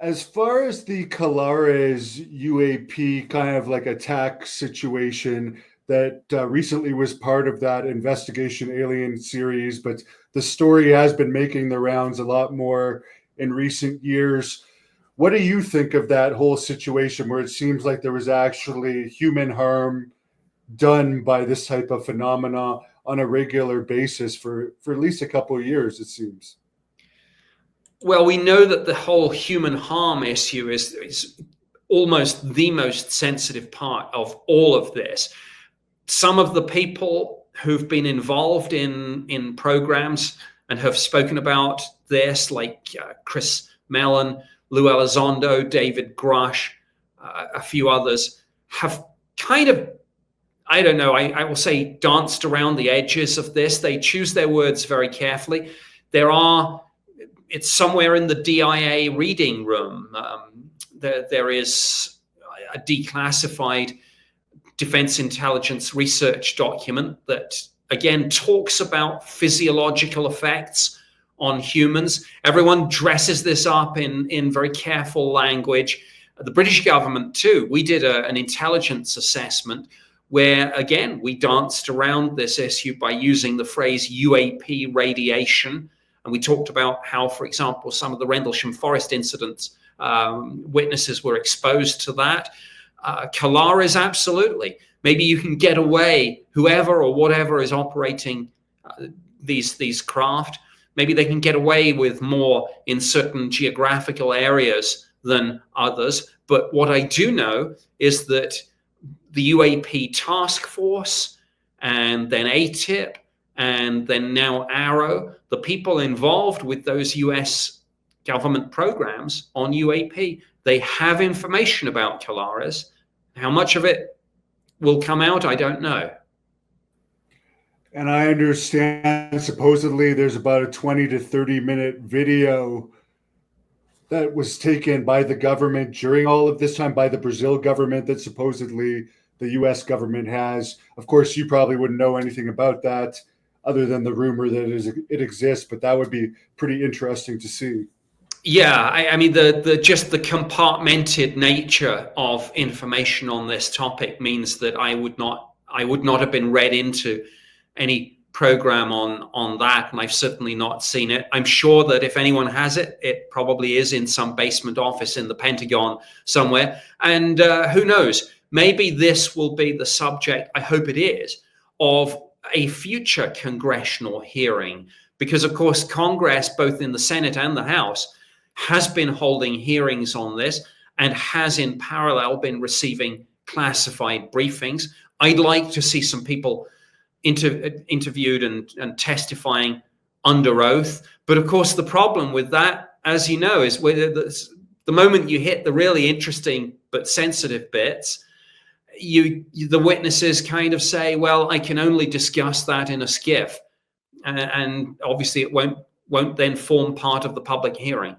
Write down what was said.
As far as the Colares UAP kind of like attack situation that recently was part of that investigation alien series, but the story has been making the rounds a lot more in recent years. What do you think of that whole situation where it seems like there was actually human harm done by this type of phenomena on a regular basis for at least a couple of years, it seems? Well, we know that the whole human harm issue is almost the most sensitive part of all of this. Some of the people who've been involved in programs and have spoken about this, like Chris Mellon, Lou Elizondo, David Grush, a few others, have kind of, I don't know, I will say, danced around the edges of this. They choose their words very carefully. It's somewhere in the DIA reading room. There is a declassified Defense Intelligence research document that, again, talks about physiological effects on humans. Everyone dresses this up in very careful language. The British government, too. We did an intelligence assessment where, again, we danced around this issue by using the phrase UAP radiation. And we talked about how, for example, some of the Rendlesham Forest incidents, witnesses were exposed to that. Colares, absolutely. Maybe you can get away, whoever or whatever is operating these craft, maybe they can get away with more in certain geographical areas than others. But what I do know is that the UAP task force and then ATIP and then now Arrow, the people involved with those US government programs on UAP, they have information about Colares. How much of it will come out, I don't know. And I understand supposedly there's about a 20 to 30-minute video that was taken by the government during all of this time, by the Brazil government, that supposedly the US government has. Of course, you probably wouldn't know anything about that other than the rumor that it exists, but that would be pretty interesting to see. Yeah, I mean, just the compartmented nature of information on this topic means that I would not have been read into any program on that, and I've certainly not seen it. I'm sure that if anyone has it, it probably is in some basement office in the Pentagon somewhere. And who knows? Maybe this will be the subject, I hope it is, of a future congressional hearing, because of course Congress, both in the Senate and the House, has been holding hearings on this and has in parallel been receiving classified briefings. I'd like to see some people interviewed and testifying under oath. But of course, the problem with that, as you know, is the moment you hit the really interesting but sensitive bits, the witnesses kind of say, well, I can only discuss that in a skiff. And obviously it won't then form part of the public hearing.